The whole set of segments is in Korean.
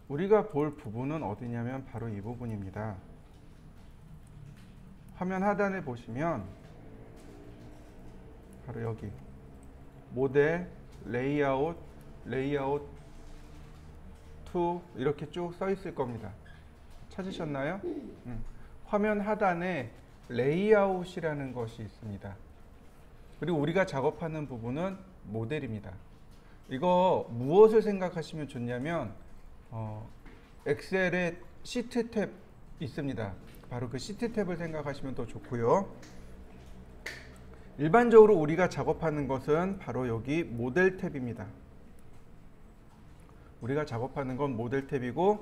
우리가 볼 부분은 어디냐면 바로 이 부분입니다. 화면 하단에 보시면 바로 여기 모델, 레이아웃, 레이아웃 2 이렇게 쭉 써 있을 겁니다. 찾으셨나요? 화면 하단에 레이아웃이라는 것이 있습니다. 그리고 우리가 작업하는 부분은 모델입니다. 이거 무엇을 생각하시면 좋냐면 엑셀에 시트 탭 있습니다. 바로 그 시트 탭을 생각하시면 더 좋고요. 일반적으로 우리가 작업하는 것은 바로 여기 모델 탭입니다. 우리가 작업하는 건 모델 탭이고,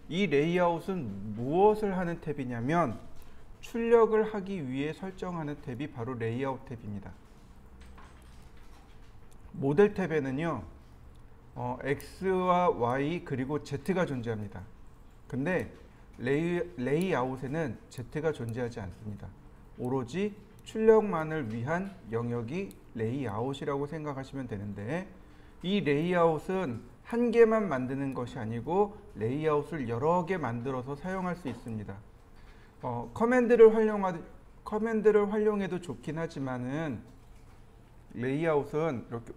이 레이아웃은 무엇을 하는 탭이냐면 출력을 하기 위해 설정하는 탭이 바로 레이아웃 탭입니다. 모델 탭에는요 X와 Y 그리고 Z가 존재합니다. 근데 레이아웃에는 Z가 존재하지 않습니다. 오로지 출력만을 위한 영역이 레이아웃이라고 생각하시면 되는데, 이 레이아웃은 한 개만 만드는 것이 아니고 레이아웃을 여러 개 만들어서 사용할 수 있습니다. 커맨드를 활용해도 좋긴 하지만은 레이아웃은 이렇게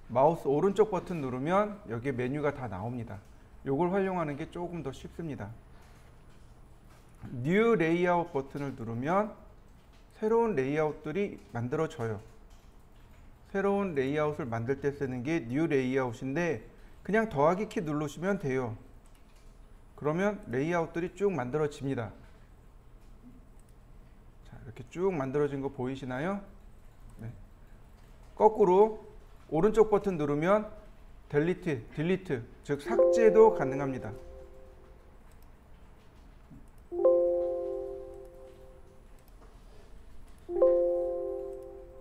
마우스 오른쪽 버튼 누르면 여기 메뉴가 다 나옵니다. 이걸 활용하는 게 조금 더 쉽습니다. New Layout 버튼을 누르면 새로운 레이아웃들이 만들어져요. 새로운 레이아웃을 만들 때 쓰는 게 New Layout인데 그냥 더하기 키 누르시면 돼요. 그러면 레이아웃들이 쭉 만들어집니다. 자, 이렇게 쭉 만들어진 거 보이시나요? 네. 거꾸로 오른쪽 버튼 누르면 딜리트, 즉 삭제도 가능합니다.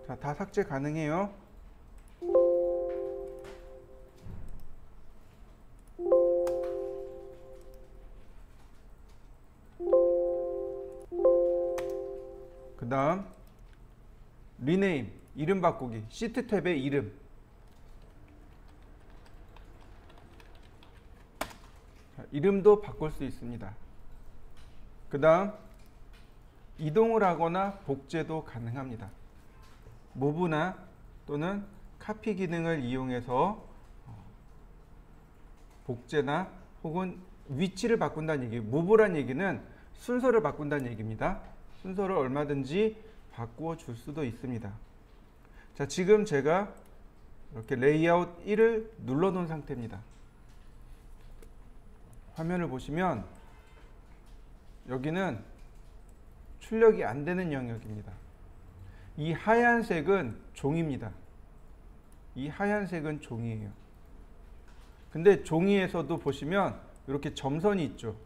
자, 다 삭제 가능해요. 그 다음 리네임, 이름 바꾸기, 시트 탭의 이름. 자, 이름도 바꿀 수 있습니다. 그 다음 이동을 하거나 복제도 가능합니다. 무브나 또는 카피 기능을 이용해서 복제나 혹은 위치를 바꾼다는 얘기. 무브란 얘기는 순서를 바꾼다는 얘기입니다. 순서를 얼마든지 바꾸어 줄 수도 있습니다. 자, 지금 제가 이렇게 레이아웃 1을 눌러 놓은 상태입니다. 화면을 보시면 여기는 출력이 안 되는 영역입니다. 이 하얀색은 종이입니다. 이 하얀색은 종이에요. 근데 종이에서도 보시면 이렇게 점선이 있죠.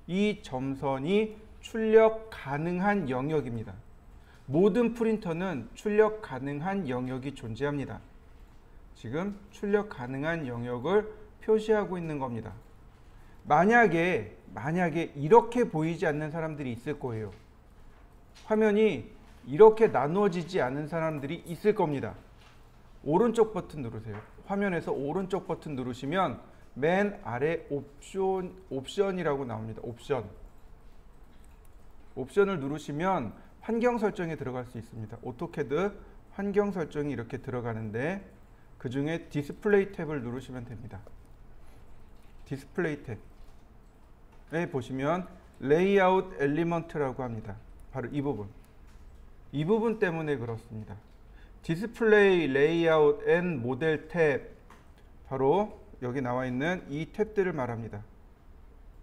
이 점선이 출력 가능한 영역입니다. 모든 프린터는 출력 가능한 영역이 존재합니다. 지금 출력 가능한 영역을 표시하고 있는 겁니다. 만약에 이렇게 보이지 않는 사람들이 있을 거예요. 화면이 이렇게 나누어지지 않은 사람들이 있을 겁니다. 오른쪽 버튼 누르세요. 화면에서 오른쪽 버튼 누르시면 맨 아래 옵션이라고 나옵니다. 옵션을 누르시면 환경 설정에 들어갈 수 있습니다. 오토캐드 환경 설정이 이렇게 들어가는데 그 중에 디스플레이 탭을 누르시면 됩니다. 디스플레이 탭에 보시면 레이아웃 엘리먼트라고 합니다. 바로 이 부분. 이 부분 때문에 그렇습니다. 디스플레이, 레이아웃, 앤 모델 탭, 바로 여기 나와 있는 이 탭들을 말합니다.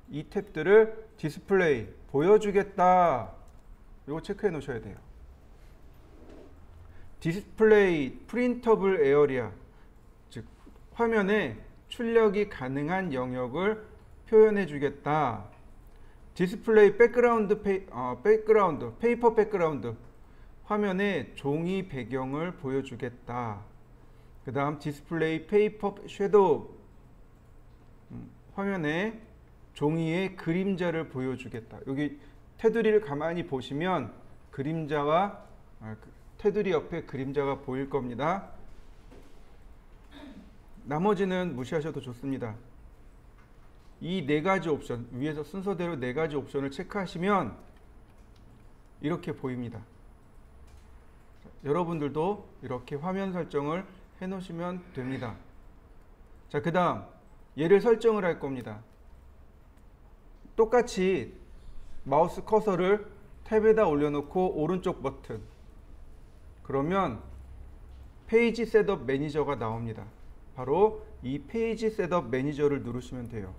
이 탭들을 디스플레이, 보여주겠다. 이거 체크해 놓으셔야 돼요. 디스플레이, 프린터블 에어리아, 즉 화면에 출력이 가능한 영역을 표현해 주겠다. 디스플레이 백그라운드, 페이퍼 백그라운드, 화면에 종이 배경을 보여주겠다. 그 다음 디스플레이 페이퍼 섀도우, 화면에 종이의 그림자를 보여주겠다. 여기 테두리를 가만히 보시면 그림자와 테두리 옆에 그림자가 보일 겁니다. 나머지는 무시하셔도 좋습니다. 이 네 가지 옵션, 위에서 순서대로 네 가지 옵션을 체크하시면 이렇게 보입니다. 여러분들도 이렇게 화면 설정을 해 놓으시면 됩니다. 자, 그 다음 얘를 설정을 할 겁니다. 똑같이 마우스 커서를 탭에다 올려놓고 오른쪽 버튼, 그러면 페이지 셋업 매니저가 나옵니다. 바로 이 페이지 셋업 매니저를 누르시면 돼요.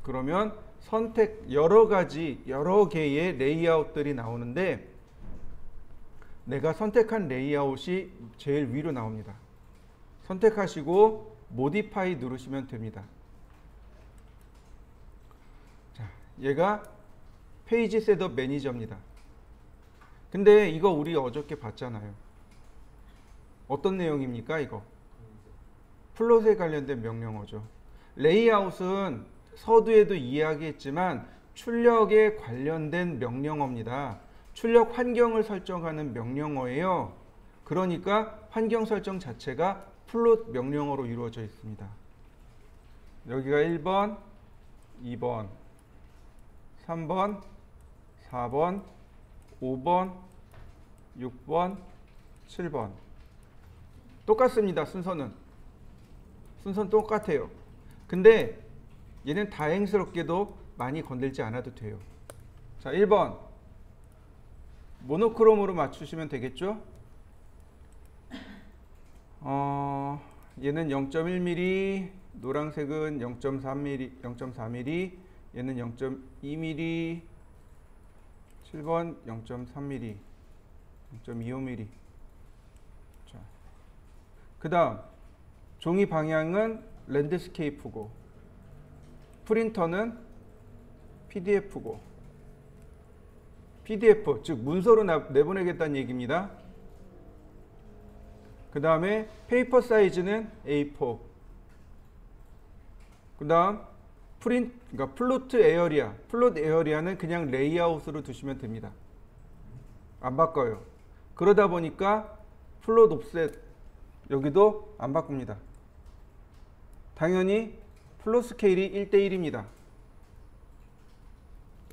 그러면 선택 여러 개의 레이아웃들이 나오는데 내가 선택한 레이아웃이 제일 위로 나옵니다. 선택하시고 모디파이 누르시면 됩니다. 자, 얘가 페이지 셋업 매니저입니다. 근데 이거 우리 어저께 봤잖아요. 어떤 내용입니까? 이거 플롯에 관련된 명령어죠. 레이아웃은 서두에도 이야기했지만 출력에 관련된 명령어입니다. 출력 환경을 설정하는 명령어예요. 그러니까 환경 설정 자체가 플롯 명령어로 이루어져 있습니다. 여기가 1번, 2번, 3번, 4번, 5번, 6번, 7번. 똑같습니다. 순서는 똑같아요. 근데 얘는 다행스럽게도 많이 건들지 않아도 돼요. 자, 1번 모노크롬으로 맞추시면 되겠죠? 얘는 0.1mm, 노란색은 0.3mm, 0.4mm, 얘는 0.2mm, 7번 0.3mm, 0.25mm. 자, 그 다음 종이 방향은 랜드스케이프고, 프린터는 PDF고, PDF 즉 문서로 내보내겠다는 얘기입니다. 그 다음에 페이퍼 사이즈는 A4. 그 다음 그러니까 플롯 에어리아는 그냥 레이아웃으로 두시면 됩니다. 안 바꿔요. 그러다 보니까 플롯 옵셋 여기도 안 바꿉니다. 당연히 플롯 스케일이 1:1입니다.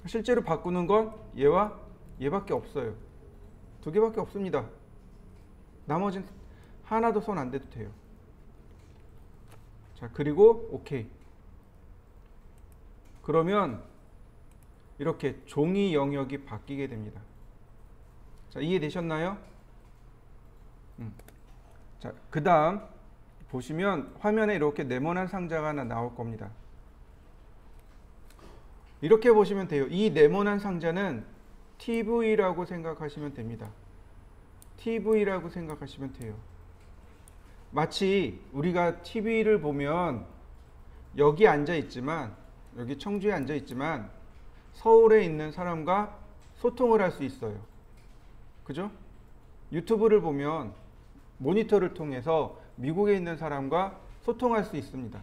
실제로 바꾸는 건 얘와 얘밖에 없어요. 두 개밖에 없습니다. 나머지는 하나도 손 안 대도 돼요. 자, 그리고 오케이. 그러면 이렇게 종이 영역이 바뀌게 됩니다. 자, 이해되셨나요? 자, 그 다음 보시면 화면에 이렇게 네모난 상자가 하나 나올 겁니다. 이렇게 보시면 돼요. 이 네모난 상자는 TV라고 생각하시면 됩니다. TV라고 생각하시면 돼요. 마치 우리가 TV를 보면 여기 앉아 있지만, 여기 청주에 앉아 있지만 서울에 있는 사람과 소통을 할 수 있어요. 그죠? 유튜브를 보면 모니터를 통해서 미국에 있는 사람과 소통할 수 있습니다.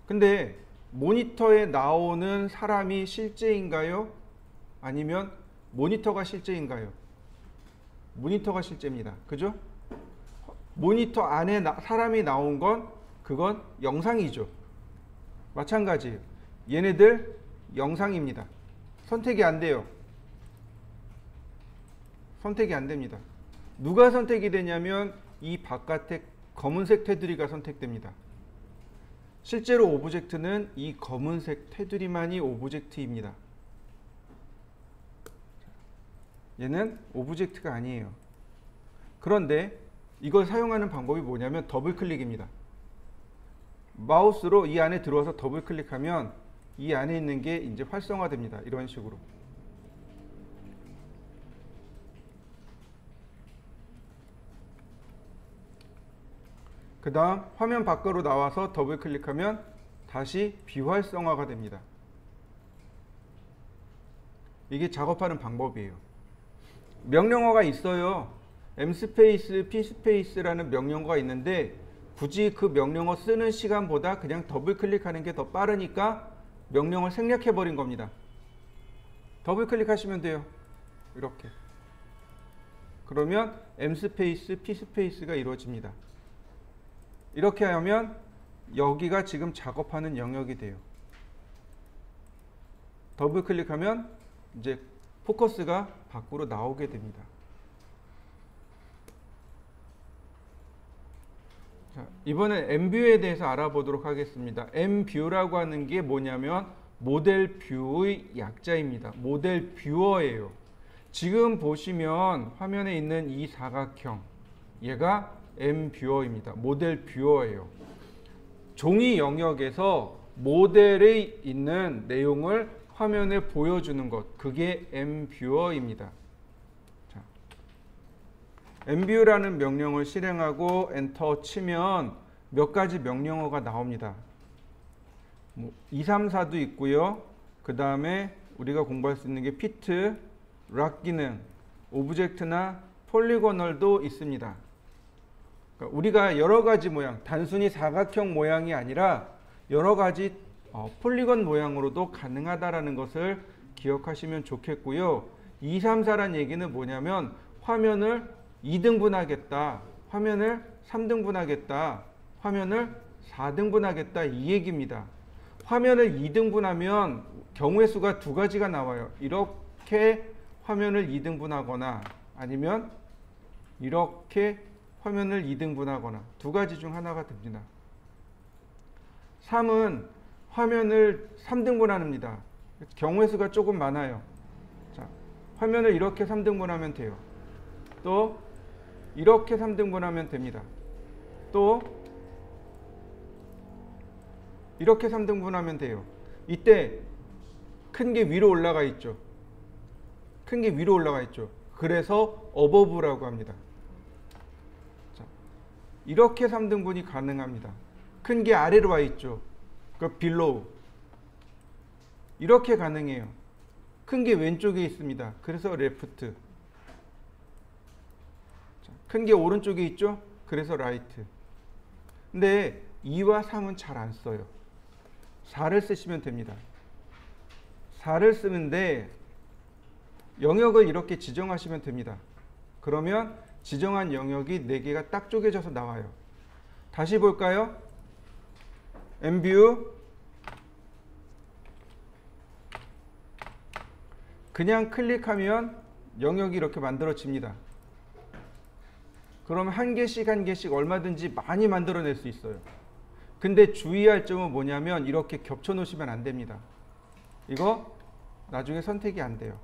근데 모니터에 나오는 사람이 실제인가요? 아니면 모니터가 실제인가요? 모니터가 실제입니다. 그죠? 모니터 안에 사람이 나온 건 그건 영상이죠. 마찬가지예요. 얘네들 영상입니다. 선택이 안 돼요. 선택이 안 됩니다. 누가 선택이 되냐면 이 바깥에 검은색 테두리가 선택됩니다. 실제로 오브젝트는 이 검은색 테두리만이 오브젝트입니다. 얘는 오브젝트가 아니에요. 그런데 이걸 사용하는 방법이 뭐냐면 더블 클릭입니다. 마우스로 이 안에 들어와서 더블 클릭하면 이 안에 있는 게 이제 활성화됩니다. 이런 식으로. 그 다음 화면 밖으로 나와서 더블 클릭하면 다시 비활성화가 됩니다. 이게 작업하는 방법이에요. 명령어가 있어요. m스페이스, p스페이스라는 명령어가 있는데 굳이 그 명령어 쓰는 시간보다 그냥 더블 클릭하는 게 더 빠르니까 명령어를 생략해 버린 겁니다. 더블 클릭하시면 돼요. 이렇게. 그러면 m스페이스, p스페이스가 이루어집니다. 이렇게 하면 여기가 지금 작업하는 영역이 돼요. 더블 클릭하면 이제 포커스가 밖으로 나오게 됩니다. 자, 이번엔 엠뷰에 대해서 알아보도록 하겠습니다. 엠뷰라고 하는 게 뭐냐면 모델 뷰의 약자입니다. 모델 뷰어예요. 지금 보시면 화면에 있는 이 사각형, 얘가 엠뷰어입니다. 모델 뷰어예요. 종이 영역에서 모델에 있는 내용을 화면에 보여주는 것, 그게 엠뷰어입니다. 엠뷰라는 명령을 실행하고 엔터 치면 몇 가지 명령어가 나옵니다. 2, 3, 4도 있고요. 그 다음에 우리가 공부할 수 있는 게 피트, 락 기능, 오브젝트나 폴리고널도 있습니다. 그러니까 우리가 여러 가지 모양, 단순히 사각형 모양이 아니라 여러 가지 폴리건 모양으로도 가능하다라는 것을 기억하시면 좋겠고요. 2, 3, 4란 얘기는 뭐냐면 화면을 2등분하겠다, 화면을 3등분하겠다, 화면을 4등분하겠다 이 얘기입니다. 화면을 2등분하면 경우의 수가 두 가지가 나와요. 이렇게 화면을 2등분하거나 아니면 이렇게 화면을 2등분하거나 두 가지 중 하나가 됩니다. 3은 화면을 3등분합니다. 경우의 수가 조금 많아요. 자, 화면을 이렇게 3등분하면 돼요. 또 이렇게 3등분하면 됩니다. 또 이렇게 3등분하면 돼요. 이때 큰 게 위로 올라가 있죠. 큰 게 위로 올라가 있죠. 그래서 어버브라고 합니다. 자, 이렇게 3등분이 가능합니다. 큰 게 아래로 와 있죠. 그 below. 이렇게 가능해요. 큰 게 왼쪽에 있습니다. 그래서 left. 큰 게 오른쪽에 있죠? 그래서 right. 근데 2와 3은 잘 안 써요. 4를 쓰시면 됩니다. 4를 쓰는데 영역을 이렇게 지정하시면 됩니다. 그러면 지정한 영역이 4개가 딱 쪼개져서 나와요. 다시 볼까요? 엠뷰 그냥 클릭하면 영역이 이렇게 만들어집니다. 그러면 한 개씩 한 개씩 얼마든지 많이 만들어낼 수 있어요. 근데 주의할 점은 뭐냐면 이렇게 겹쳐 놓으시면 안 됩니다. 이거 나중에 선택이 안 돼요.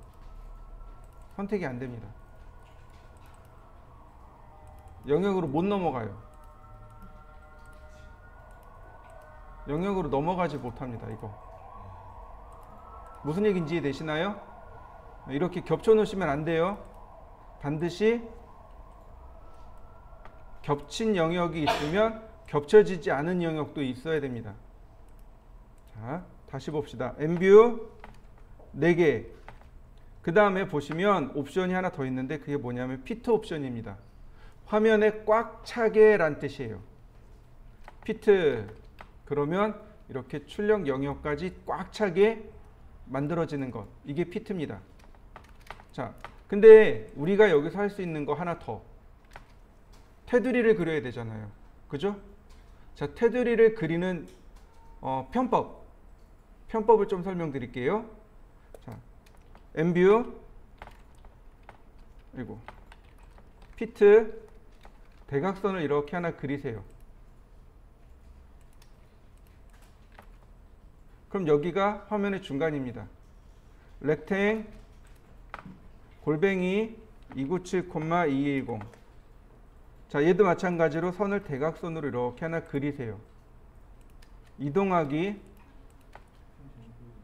선택이 안 됩니다. 영역으로 못 넘어가요. 영역으로 넘어가지 못합니다. 이거 무슨 얘기인지 이해되시나요? 이렇게 겹쳐 놓으시면 안 돼요. 반드시 겹친 영역이 있으면 겹쳐지지 않은 영역도 있어야 됩니다. 자, 다시 봅시다. 엠뷰 4개. 그 다음에 보시면 옵션이 하나 더 있는데 그게 뭐냐면 피트 옵션입니다. 화면에 꽉 차게 란 뜻이에요. 피트. 그러면 이렇게 출력 영역까지 꽉 차게 만들어지는 것. 이게 피트입니다. 자, 근데 우리가 여기서 할 수 있는 거 하나 더. 테두리를 그려야 되잖아요. 그죠? 자, 테두리를 그리는 편법을 좀 설명드릴게요. 자, 엠뷰 그리고 피트 대각선을 이렇게 하나 그리세요. 그럼 여기가 화면의 중간입니다. 렉탱 골뱅이 297,210. 자, 얘도 마찬가지로 선을 대각선으로 이렇게 하나 그리세요. 이동하기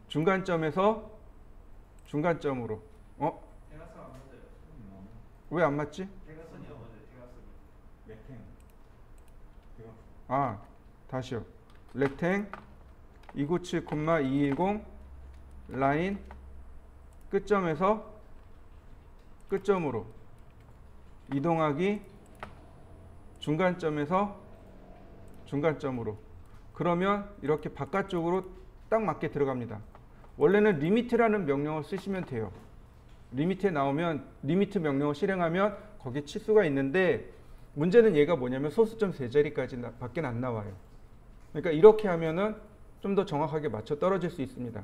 중간점에서 중간점으로. 대각선 안 맞아요. 왜 안 맞지? 대각선이 안 맞아요. 대각선. 렉탱. 다시요. 렉탱 297,210 라인 끝점에서 끝점으로 이동하기 중간점에서 중간점으로. 그러면 이렇게 바깥쪽으로 딱 맞게 들어갑니다. 원래는 리미트라는 명령을 쓰시면 돼요. 리미트에 나오면 리미트 명령을 실행하면 거기에 치수가 있는데 문제는 얘가 뭐냐면 소수점 세 자리까지 밖에 안 나와요. 그러니까 이렇게 하면은 좀 더 정확하게 맞춰 떨어질 수 있습니다.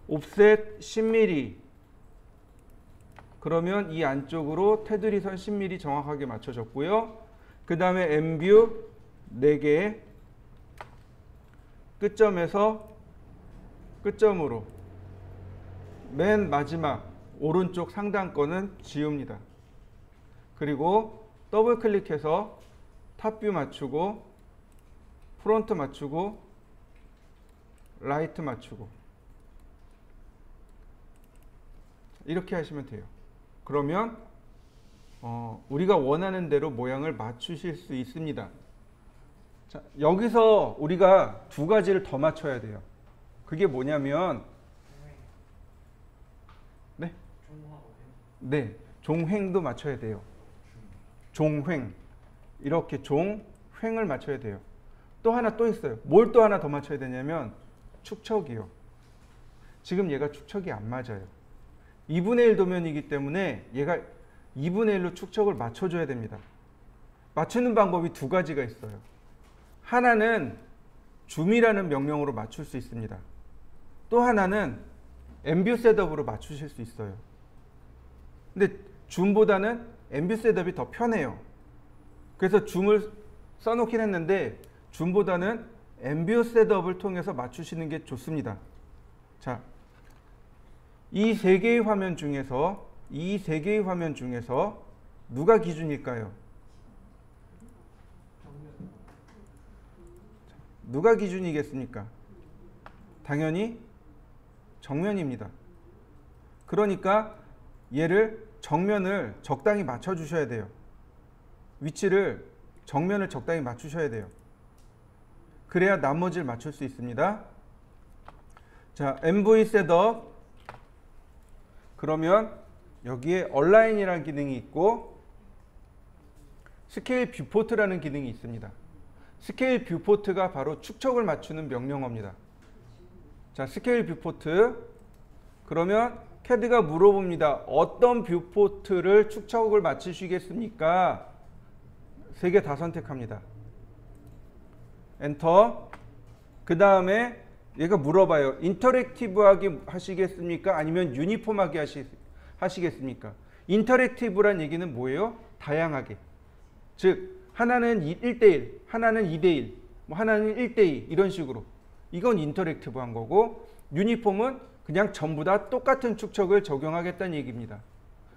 옵셋 10mm. 그러면 이 안쪽으로 테두리 선 10mm 정확하게 맞춰졌고요. 그 다음에 M뷰 4개. 끝점에서 끝점으로 맨 마지막 오른쪽 상단권은 지웁니다. 그리고 더블 클릭해서 탑뷰 맞추고 프론트 맞추고 라이트 맞추고 이렇게 하시면 돼요. 그러면 우리가 원하는 대로 모양을 맞추실 수 있습니다. 자, 여기서 우리가 두 가지를 더 맞춰야 돼요. 그게 뭐냐면 네, 종횡도 맞춰야 돼요. 종횡. 이렇게 종횡을 맞춰야 돼요. 또 하나 또 있어요. 뭘 또 하나 더 맞춰야 되냐면 축척이요. 지금 얘가 축척이 안 맞아요. 2분의 1 도면이기 때문에 얘가 2분의 1로 축척을 맞춰줘야 됩니다. 맞추는 방법이 두 가지가 있어요. 하나는 줌이라는 명령으로 맞출 수 있습니다. 또 하나는 엠뷰 셋업으로 맞추실 수 있어요. 근데 줌보다는 엠뷰 셋업이 더 편해요. 그래서 줌을 써놓긴 했는데 줌보다는 엠뷰 셋업을 통해서 맞추시는 게 좋습니다. 자, 이 세 개의 화면 중에서 누가 기준일까요? 누가 기준이겠습니까? 당연히 정면입니다. 그러니까 얘를 정면을 적당히 맞춰 주셔야 돼요. 위치를 정면을 적당히 맞추셔야 돼요. 그래야 나머지를 맞출 수 있습니다. 자, MV 셋업. 그러면 여기에 얼라인이라는 기능이 있고 스케일 뷰포트라는 기능이 있습니다. 스케일 뷰포트가 바로 축척을 맞추는 명령어입니다. 자, 스케일 뷰포트. 그러면 CAD가 물어봅니다. 어떤 뷰포트를 축척을 맞추시겠습니까? 3개 다 선택합니다. 엔터. 그 다음에 얘가 물어봐요. 인터랙티브하게 하시겠습니까? 아니면 유니폼하게 하시겠습니까? 인터랙티브란 얘기는 뭐예요? 다양하게. 즉 하나는 1대1, 하나는 2대1, 하나는 1대2 이런 식으로. 이건 인터랙티브한 거고 유니폼은 그냥 전부 다 똑같은 축척을 적용하겠다는 얘기입니다.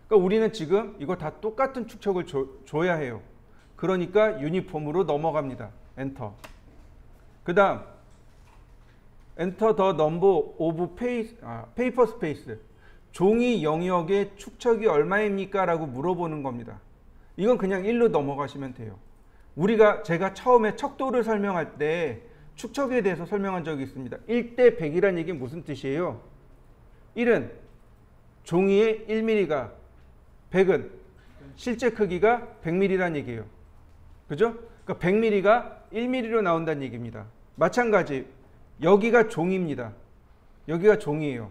그러니까 우리는 지금 이거 다 똑같은 축척을 줘야 해요. 그러니까 유니폼으로 넘어갑니다. 엔터. 그 다음 엔터 더 넘버 오브 페이퍼 스페이스. 종이 영역의 축척이 얼마입니까? 라고 물어보는 겁니다. 이건 그냥 1로 넘어가시면 돼요. 제가 처음에 척도를 설명할 때 축척에 대해서 설명한 적이 있습니다. 1대 100이라는 얘기는 무슨 뜻이에요? 1은 종이의 1mm가 100은 실제 크기가 100mm라는 얘기예요. 그죠? 그러니까 100mm가 1mm로 나온다는 얘기입니다. 마찬가지 여기가 종입니다. 여기가 종이에요.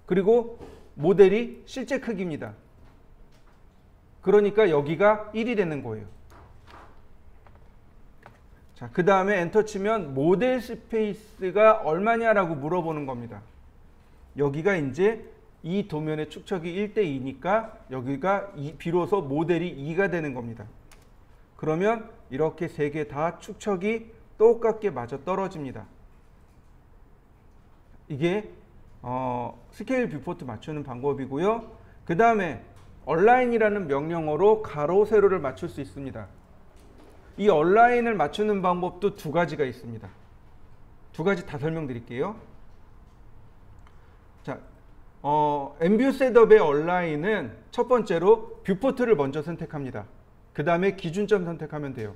그리고 모델이 실제 크기입니다. 그러니까 여기가 1이 되는 거예요. 자, 그 다음에 엔터 치면 모델 스페이스가 얼마냐라고 물어보는 겁니다. 여기가 이제 이 도면의 축척이 1대2니까 여기가 비로소 모델이 2가 되는 겁니다. 그러면 이렇게 3개 다 축척이 똑같게 맞아 떨어집니다. 이게 스케일 뷰포트 맞추는 방법이고요. 그 다음에 얼라인이라는 명령어로 가로, 세로를 맞출 수 있습니다. 이 얼라인을 맞추는 방법도 두 가지가 있습니다. 두 가지 다 설명드릴게요. 자, 엠뷰 셋업의 얼라인은 첫 번째로 뷰포트를 먼저 선택합니다. 그 다음에 기준점 선택하면 돼요.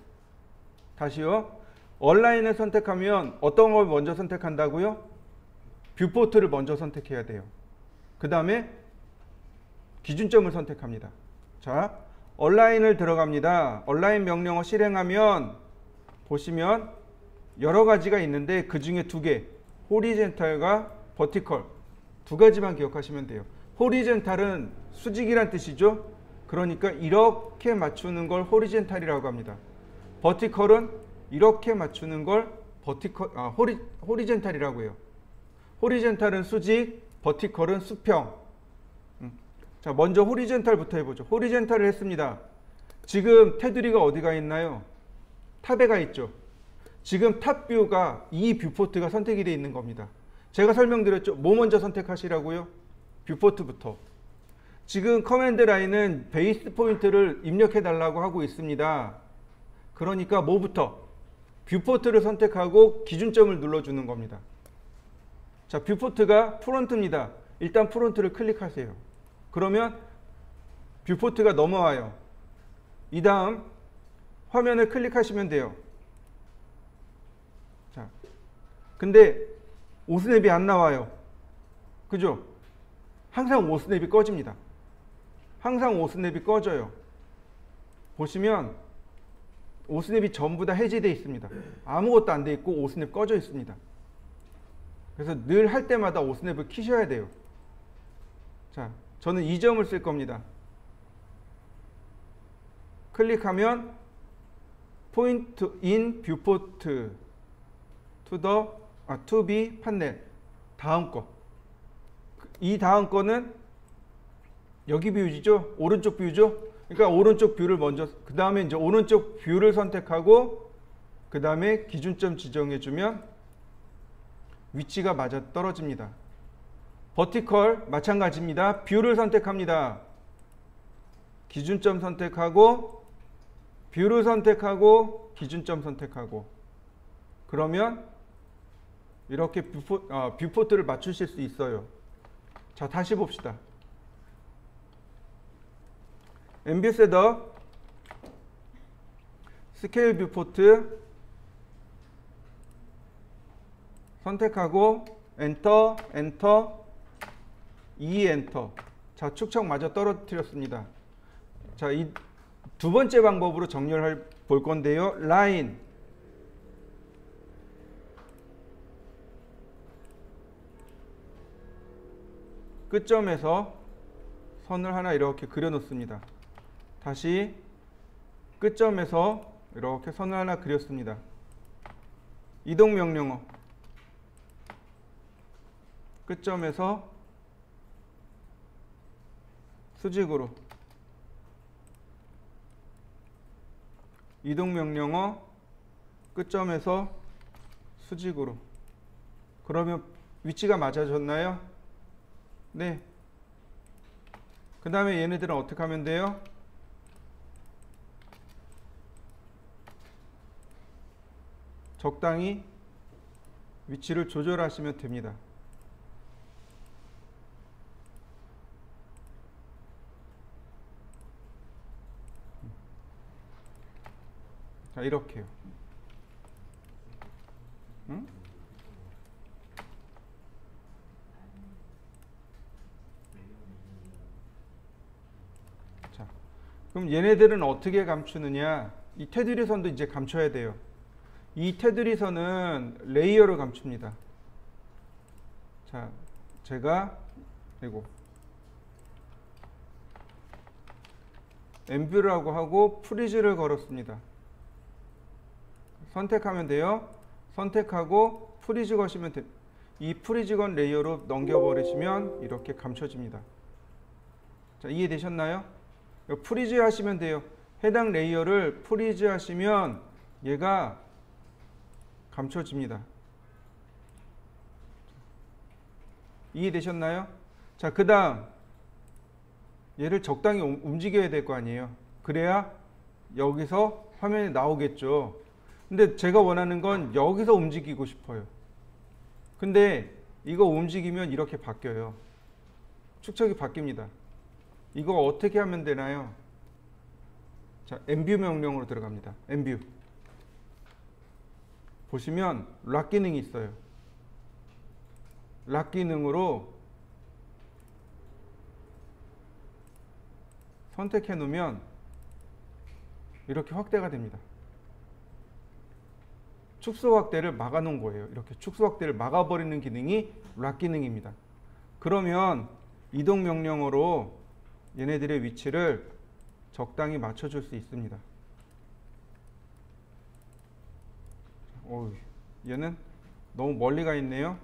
다시요. 얼라인을 선택하면 어떤 걸 먼저 선택한다고요? 뷰포트를 먼저 선택해야 돼요. 그 다음에 기준점을 선택합니다. 자, 얼라인을 들어갑니다. 얼라인 명령어 실행하면 보시면 여러 가지가 있는데 그 중에 2개, 호리젠탈과 버티컬 두 가지만 기억하시면 돼요. 호리젠탈은 수직이란 뜻이죠. 그러니까 이렇게 맞추는 걸 호리젠탈이라고 합니다. 버티컬은 이렇게 맞추는 걸 호리젠탈이라고 해요. 호리젠탈은 수직, 버티컬은 수평. 자, 먼저 호리젠탈부터 해보죠. 호리젠탈을 했습니다. 지금 테두리가 어디가 있나요? 탑에 가 있죠. 지금 탑 뷰가 이 뷰포트가 선택이 되어 있는 겁니다. 제가 설명드렸죠. 뭐 먼저 선택하시라고요? 뷰포트부터. 지금 커맨드 라인은 베이스 포인트를 입력해 달라고 하고 있습니다. 그러니까 뭐부터? 뷰포트를 선택하고 기준점을 눌러주는 겁니다. 자, 뷰포트가 프론트입니다. 일단 프론트를 클릭하세요. 그러면 뷰포트가 넘어와요. 이 다음 화면을 클릭하시면 돼요. 자, 근데 오스냅이 안 나와요. 그죠? 항상 오스냅이 꺼집니다. 항상 오스냅이 꺼져요. 보시면 오스냅이 전부 다 해제되어 있습니다. 아무것도 안 돼 있고 오스냅 꺼져 있습니다. 그래서 늘 할 때마다 오스냅을 키셔야 돼요. 자, 저는 이 점을 쓸 겁니다. 클릭하면 Point in Viewport to be 판넬. 다음 거. 이 다음 거는 여기 뷰죠? 오른쪽 뷰죠? 그러니까 오른쪽 뷰를 먼저, 그 다음에 이제 오른쪽 뷰를 선택하고, 그 다음에 기준점 지정해주면 위치가 맞아 떨어집니다. 버티컬 마찬가지입니다. 뷰를 선택합니다. 기준점 선택하고, 뷰를 선택하고, 기준점 선택하고. 그러면 이렇게 뷰포트를 맞추실 수 있어요. 자, 다시 봅시다. 엠뷰 셋업, 스케일 뷰포트 선택하고 엔터, 엔터, 2 엔터. 자, 축척 마저 떨어뜨렸습니다. 자, 이 두 번째 방법으로 정렬할 볼 건데요. 라인. 끝점에서 선을 하나 이렇게 그려 놓습니다. 다시 끝점에서 이렇게 선을 하나 그렸습니다. 이동 명령어. 끝점에서 수직으로. 이동 명령어 끝점에서 수직으로. 그러면 위치가 맞아졌나요? 네. 그 다음에 얘네들은 어떻게 하면 돼요? 적당히 위치를 조절하시면 됩니다. 자, 이렇게요. 응? 자, 그럼 얘네들은 어떻게 감추느냐? 이 테두리 선도 이제 감춰야 돼요. 이 테두리 선은 레이어로 감춥니다. 자, 제가 이거 엠뷰라고 하고 프리즈를 걸었습니다. 선택하면 돼요. 선택하고 프리즈 거시면 됩니다. 이 프리즈 건 레이어로 넘겨버리시면 이렇게 감춰집니다. 자, 이해되셨나요? 프리즈 하시면 돼요. 해당 레이어를 프리즈 하시면 얘가 감춰집니다. 이해되셨나요? 자, 그 다음 얘를 적당히 움직여야 될 거 아니에요. 그래야 여기서 화면에 나오겠죠. 근데 제가 원하는 건 여기서 움직이고 싶어요. 근데 이거 움직이면 이렇게 바뀌어요. 축척이 바뀝니다. 이거 어떻게 하면 되나요? 자, 엠뷰 명령으로 들어갑니다. 엠뷰. 보시면 락 기능이 있어요. 락 기능으로 선택해 놓으면 이렇게 확대가 됩니다. 축소 확대를 막아 놓은 거예요. 이렇게 축소 확대를 막아버리는 기능이 락 기능입니다. 그러면 이동 명령어로 얘네들의 위치를 적당히 맞춰줄 수 있습니다. 어휴, 얘는 너무 멀리 가 있네요.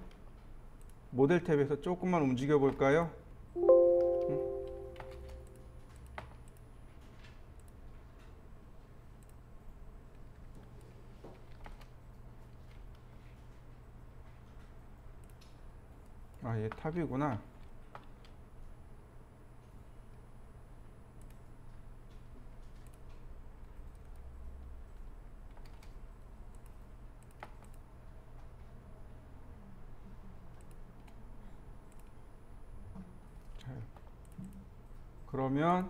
모델 탭에서 조금만 움직여 볼까요? 아, 얘 탑이구나. 자, 그러면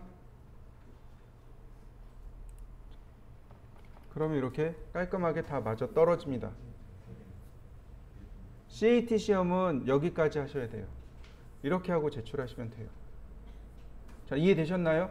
이렇게 깔끔하게 다 맞아 떨어집니다. CAT 시험은 여기까지 하셔야 돼요. 이렇게 하고 제출하시면 돼요. 자, 이해되셨나요?